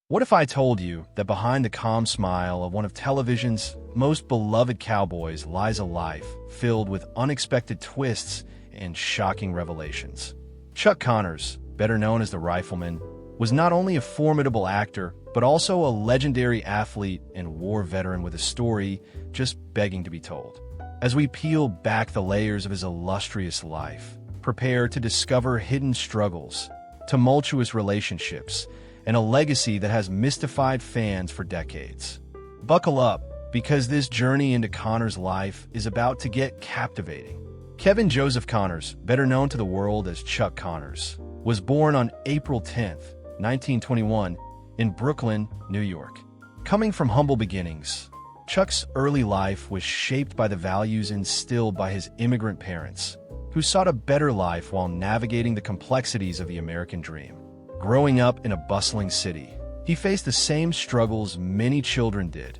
What if I told you that behind the calm smile of one of television's most beloved cowboys lies a life filled with unexpected twists and shocking revelations? Chuck Connors, better known as the Rifleman, was not only a formidable actor, but also a legendary athlete and war veteran with a story just begging to be told. As we peel back the layers of his illustrious life, prepare to discover hidden struggles, tumultuous relationships, and a legacy that has mystified fans for decades. Buckle up, because this journey into Connors' life is about to get captivating. Kevin Joseph Connors, better known to the world as Chuck Connors, was born on April 10, 1921, in Brooklyn, New York. Coming from humble beginnings, Chuck's early life was shaped by the values instilled by his immigrant parents, who sought a better life while navigating the complexities of the American dream. Growing up in a bustling city, he faced the same struggles many children did,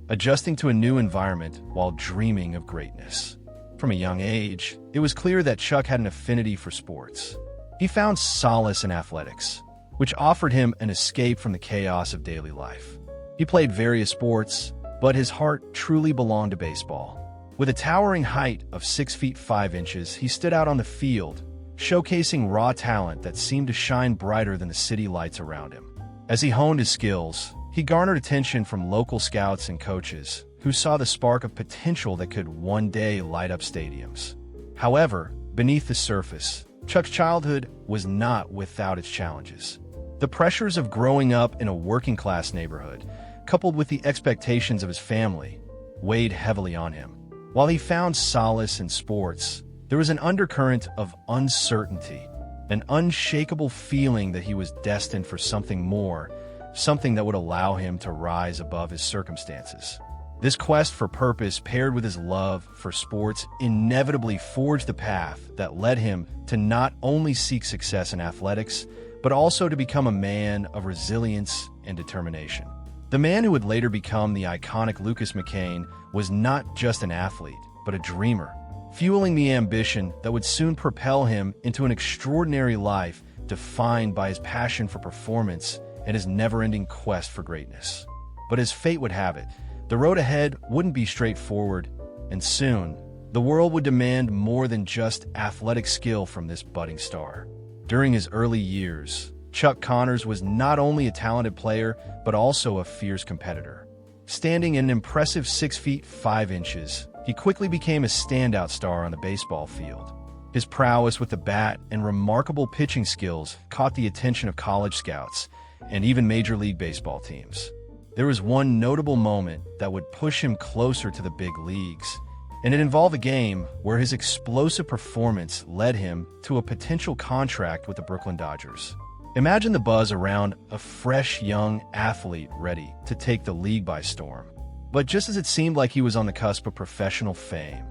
adjusting to a new environment while dreaming of greatness. From a young age, it was clear that Chuck had an affinity for sports. He found solace in athletics, which offered him an escape from the chaos of daily life. He played various sports, but his heart truly belonged to baseball. With a towering height of 6 feet 5 inches, he stood out on the field, showcasing raw talent that seemed to shine brighter than the city lights around him. As he honed his skills, he garnered attention from local scouts and coaches who saw the spark of potential that could one day light up stadiums. However, beneath the surface, Chuck's childhood was not without its challenges. The pressures of growing up in a working-class neighborhood, coupled with the expectations of his family, weighed heavily on him. While he found solace in sports, there was an undercurrent of uncertainty, an unshakable feeling that he was destined for something more, something that would allow him to rise above his circumstances. This quest for purpose, paired with his love for sports, inevitably forged the path that led him to not only seek success in athletics, but also to become a man of resilience and determination. The man who would later become the iconic Lucas McCain was not just an athlete, but a dreamer, fueling the ambition that would soon propel him into an extraordinary life defined by his passion for performance and his never-ending quest for greatness. But as fate would have it, the road ahead wouldn't be straightforward, and soon, the world would demand more than just athletic skill from this budding star. During his early years, Chuck Connors was not only a talented player, but also a fierce competitor. Standing an impressive 6 feet 5 inches, he quickly became a standout star on the baseball field. His prowess with the bat and remarkable pitching skills caught the attention of college scouts and even Major League Baseball teams. There was one notable moment that would push him closer to the big leagues, and it involved a game where his explosive performance led him to a potential contract with the Brooklyn Dodgers. Imagine the buzz around a fresh young athlete ready to take the league by storm. But just as it seemed like he was on the cusp of professional fame,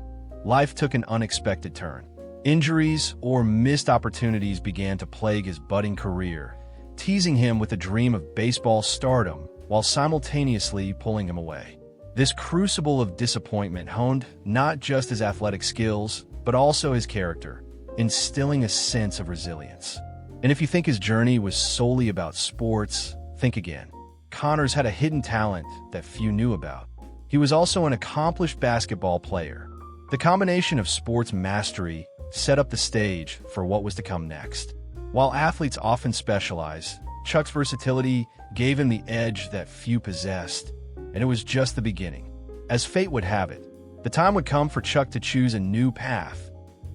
life took an unexpected turn. Injuries or missed opportunities began to plague his budding career, teasing him with the dream of baseball stardom while simultaneously pulling him away. This crucible of disappointment honed not just his athletic skills, but also his character, instilling a sense of resilience. And if you think his journey was solely about sports, think again. Connors had a hidden talent that few knew about. He was also an accomplished basketball player. The combination of sports mastery set up the stage for what was to come next. While athletes often specialize, Chuck's versatility gave him the edge that few possessed, and it was just the beginning. As fate would have it, the time would come for Chuck to choose a new path,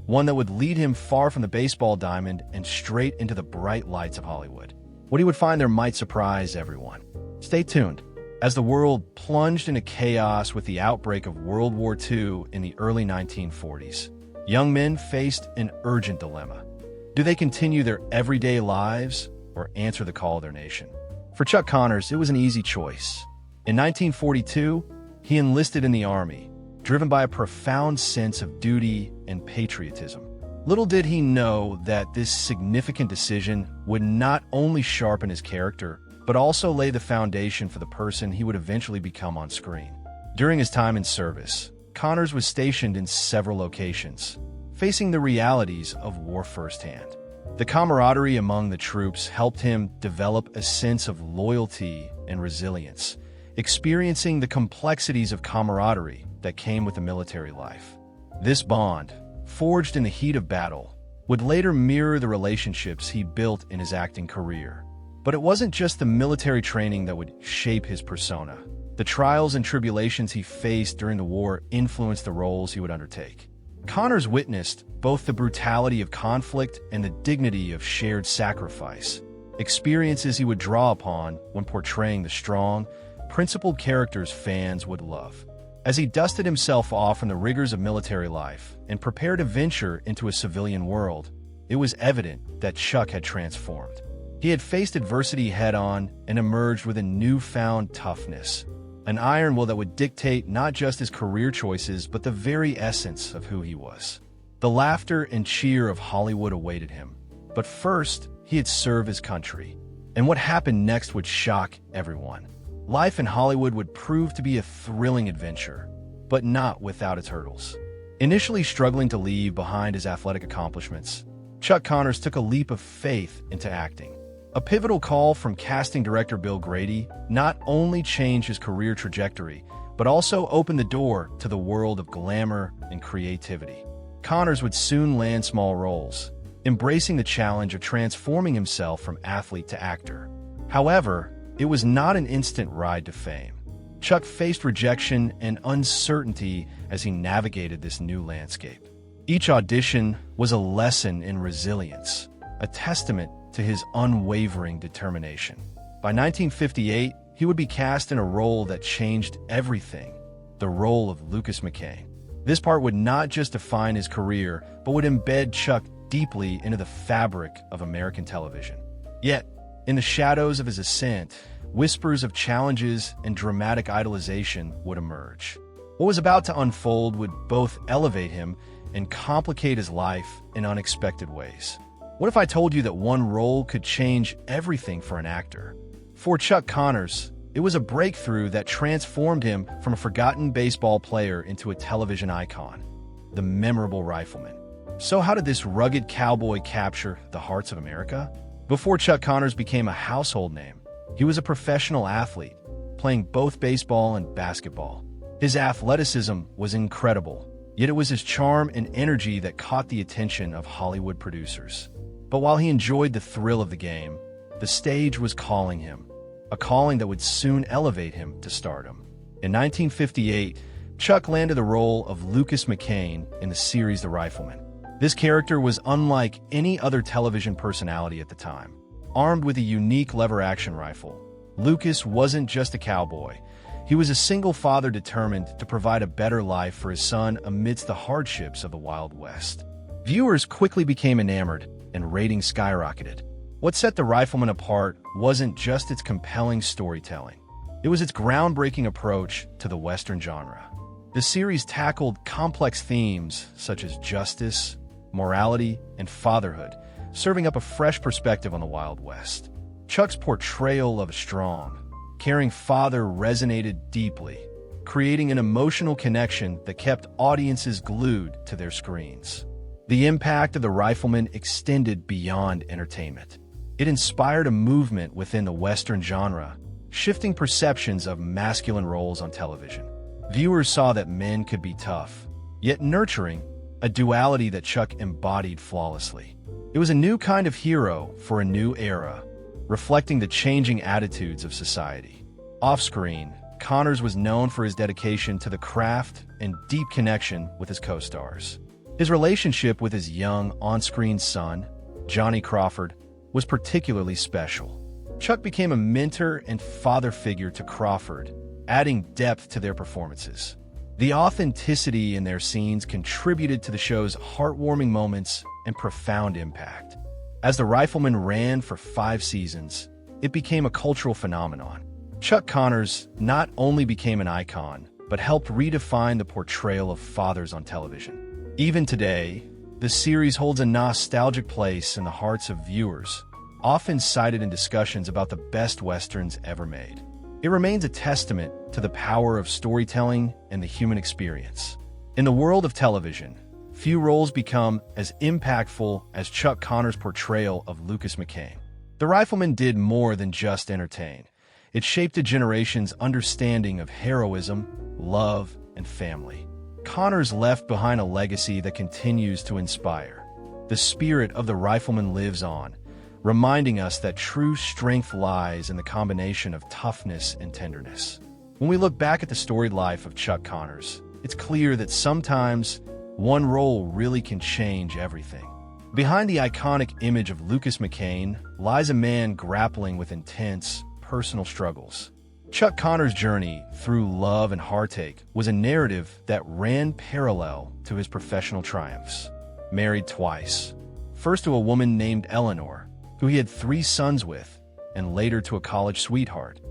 one that would lead him far from the baseball diamond and straight into the bright lights of Hollywood. What he would find there might surprise everyone. Stay tuned. As the world plunged into chaos with the outbreak of World War II in the early 1940s, young men faced an urgent dilemma. Do they continue their everyday lives or answer the call of their nation? For Chuck Connors, it was an easy choice. In 1942, he enlisted in the Army, driven by a profound sense of duty and patriotism. Little did he know that this significant decision would not only sharpen his character, but also lay the foundation for the person he would eventually become on screen. During his time in service, Connors was stationed in several locations, facing the realities of war firsthand. The camaraderie among the troops helped him develop a sense of loyalty and resilience, experiencing the complexities of camaraderie that came with the military life. This bond, forged in the heat of battle, would later mirror the relationships he built in his acting career. But it wasn't just the military training that would shape his persona. The trials and tribulations he faced during the war influenced the roles he would undertake. Connors witnessed both the brutality of conflict and the dignity of shared sacrifice, experiences he would draw upon when portraying the strong, principled characters fans would love. As he dusted himself off from the rigors of military life and prepared to venture into a civilian world, it was evident that Chuck had transformed. He had faced adversity head-on and emerged with a newfound toughness, an iron will that would dictate not just his career choices but the very essence of who he was. The laughter and cheer of Hollywood awaited him, but first he had served his country, and what happened next would shock everyone. Life in Hollywood would prove to be a thrilling adventure, but not without its hurdles. Initially struggling to leave behind his athletic accomplishments, Chuck Connors took a leap of faith into acting. A pivotal call from casting director Bill Grady not only changed his career trajectory, but also opened the door to the world of glamour and creativity. Connors would soon land small roles, embracing the challenge of transforming himself from athlete to actor. However, it was not an instant ride to fame. Chuck faced rejection and uncertainty as he navigated this new landscape. Each audition was a lesson in resilience, a testament to his unwavering determination. By 1958, he would be cast in a role that changed everything, the role of Lucas McCain. This part would not just define his career, but would embed Chuck deeply into the fabric of American television. Yet, in the shadows of his ascent, whispers of challenges and dramatic idolization would emerge. What was about to unfold would both elevate him and complicate his life in unexpected ways. What if I told you that one role could change everything for an actor? For Chuck Connors, it was a breakthrough that transformed him from a forgotten baseball player into a television icon, the memorable Rifleman. So how did this rugged cowboy capture the hearts of America? Before Chuck Connors became a household name, he was a professional athlete, playing both baseball and basketball. His athleticism was incredible, yet it was his charm and energy that caught the attention of Hollywood producers. But while he enjoyed the thrill of the game, the stage was calling him, a calling that would soon elevate him to stardom. In 1958, Chuck landed the role of Lucas McCain in the series The Rifleman. This character was unlike any other television personality at the time. Armed with a unique lever-action rifle, Lucas wasn't just a cowboy. He was a single father determined to provide a better life for his son amidst the hardships of the Wild West. Viewers quickly became enamored, and ratings skyrocketed. What set The Rifleman apart wasn't just its compelling storytelling. It was its groundbreaking approach to the Western genre. The series tackled complex themes such as justice, morality, and fatherhood, serving up a fresh perspective on the Wild West. Chuck's portrayal of a strong, caring father resonated deeply, creating an emotional connection that kept audiences glued to their screens. The impact of The Rifleman extended beyond entertainment. It inspired a movement within the Western genre, shifting perceptions of masculine roles on television. Viewers saw that men could be tough, yet nurturing, a duality that Chuck embodied flawlessly. It was a new kind of hero for a new era, reflecting the changing attitudes of society. Off-screen, Connors was known for his dedication to the craft and deep connection with his co-stars. His relationship with his young on-screen son, Johnny Crawford, was particularly special. Chuck became a mentor and father figure to Crawford, adding depth to their performances. The authenticity in their scenes contributed to the show's heartwarming moments and profound impact. As The Rifleman ran for 5 seasons, it became a cultural phenomenon. Chuck Connors not only became an icon, but helped redefine the portrayal of fathers on television. Even today, the series holds a nostalgic place in the hearts of viewers, often cited in discussions about the best westerns ever made. It remains a testament to the power of storytelling and the human experience. In the world of television, few roles become as impactful as Chuck Connor's portrayal of Lucas McCain. The Rifleman did more than just entertain. It shaped a generation's understanding of heroism, love, and family. Connors left behind a legacy that continues to inspire. The spirit of the Rifleman lives on, reminding us that true strength lies in the combination of toughness and tenderness. When we look back at the storied life of Chuck Connors, it's clear that sometimes one role really can change everything. Behind the iconic image of Lucas McCain lies a man grappling with intense, personal struggles. Chuck Connor's journey through love and heartache was a narrative that ran parallel to his professional triumphs. Married twice, first to a woman named Eleanor, who he had 3 sons with, and later to a college sweetheart.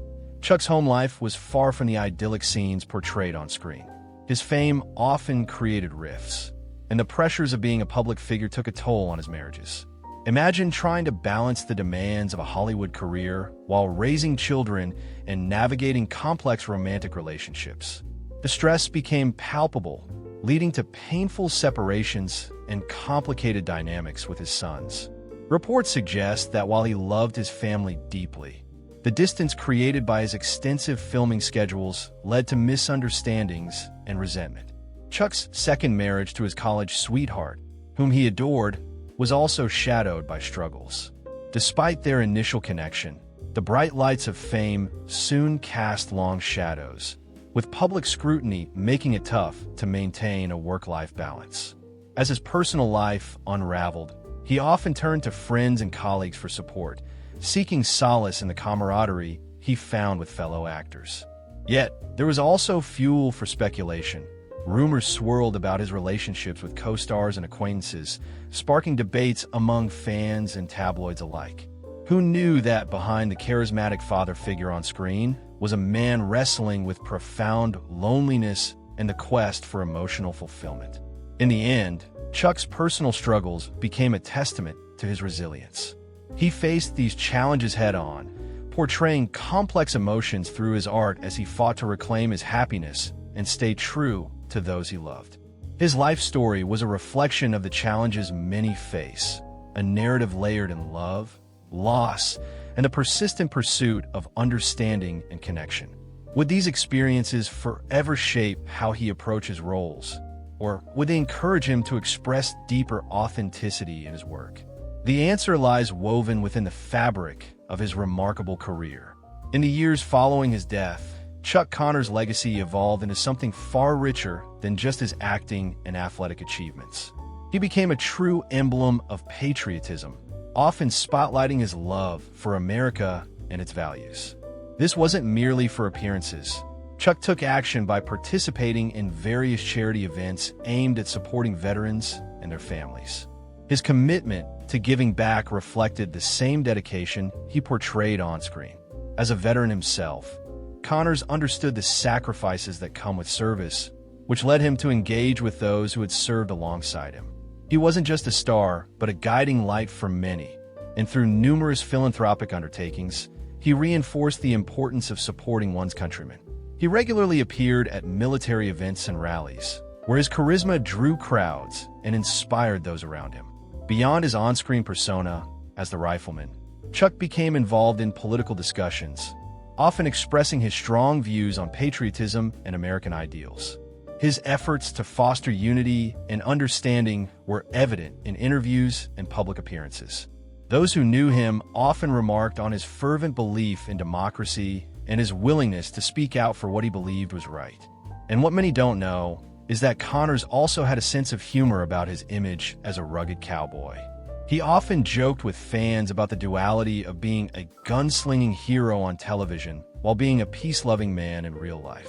Chuck's home life was far from the idyllic scenes portrayed on screen. His fame often created rifts, and the pressures of being a public figure took a toll on his marriages. Imagine trying to balance the demands of a Hollywood career while raising children and navigating complex romantic relationships. The stress became palpable, leading to painful separations and complicated dynamics with his sons. Reports suggest that while he loved his family deeply, the distance created by his extensive filming schedules led to misunderstandings and resentment. Chuck's second marriage to his college sweetheart, whom he adored, was also shadowed by struggles. Despite their initial connection, the bright lights of fame soon cast long shadows, with public scrutiny making it tough to maintain a work-life balance. As his personal life unraveled, he often turned to friends and colleagues for support, seeking solace in the camaraderie he found with fellow actors. Yet, there was also fuel for speculation. Rumors swirled about his relationships with co-stars and acquaintances, sparking debates among fans and tabloids alike. Who knew that behind the charismatic father figure on screen was a man wrestling with profound loneliness and the quest for emotional fulfillment? In the end, Chuck's personal struggles became a testament to his resilience. He faced these challenges head-on, portraying complex emotions through his art as he fought to reclaim his happiness and stay true to those he loved. His life story was a reflection of the challenges many face, a narrative layered in love, loss, and a persistent pursuit of understanding and connection. Would these experiences forever shape how he approaches roles, or would they encourage him to express deeper authenticity in his work? The answer lies woven within the fabric of his remarkable career. In the years following his death, Chuck Connor's legacy evolved into something far richer than just his acting and athletic achievements. He became a true emblem of patriotism, often spotlighting his love for America and its values. This wasn't merely for appearances. Chuck took action by participating in various charity events aimed at supporting veterans and their families. His commitment to giving back reflected the same dedication he portrayed on screen. As a veteran himself, Connors understood the sacrifices that come with service, which led him to engage with those who had served alongside him. He wasn't just a star, but a guiding light for many, and through numerous philanthropic undertakings, he reinforced the importance of supporting one's countrymen. He regularly appeared at military events and rallies, where his charisma drew crowds and inspired those around him. Beyond his on-screen persona as the Rifleman, Chuck became involved in political discussions, often expressing his strong views on patriotism and American ideals. His efforts to foster unity and understanding were evident in interviews and public appearances. Those who knew him often remarked on his fervent belief in democracy and his willingness to speak out for what he believed was right. And what many don't know is that Connors also had a sense of humor about his image as a rugged cowboy. He often joked with fans about the duality of being a gunslinging hero on television while being a peace-loving man in real life.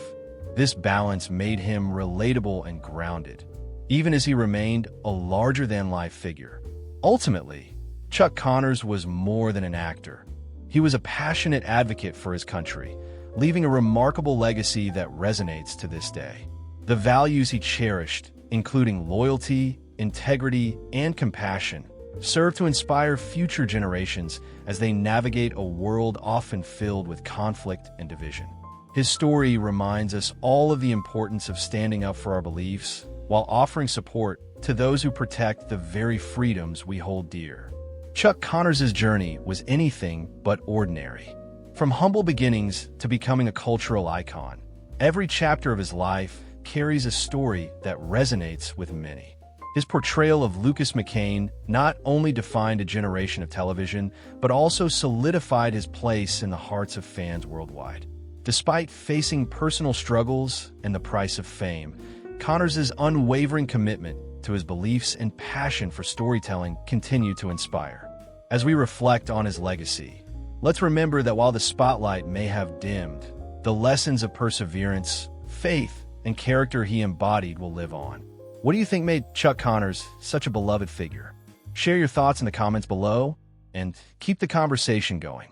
This balance made him relatable and grounded, even as he remained a larger-than-life figure. Ultimately, Chuck Connors was more than an actor. He was a passionate advocate for his country, leaving a remarkable legacy that resonates to this day. The values he cherished, including loyalty, integrity, and compassion, serve to inspire future generations as they navigate a world often filled with conflict and division. His story reminds us all of the importance of standing up for our beliefs, while offering support to those who protect the very freedoms we hold dear. Chuck Connors' journey was anything but ordinary. From humble beginnings to becoming a cultural icon, every chapter of his life carries a story that resonates with many. His portrayal of Lucas McCain not only defined a generation of television, but also solidified his place in the hearts of fans worldwide. Despite facing personal struggles and the price of fame, Connors' unwavering commitment to his beliefs and passion for storytelling continue to inspire. As we reflect on his legacy, let's remember that while the spotlight may have dimmed, the lessons of perseverance, faith, and character he embodied will live on. What do you think made Chuck Connors such a beloved figure? Share your thoughts in the comments below and keep the conversation going.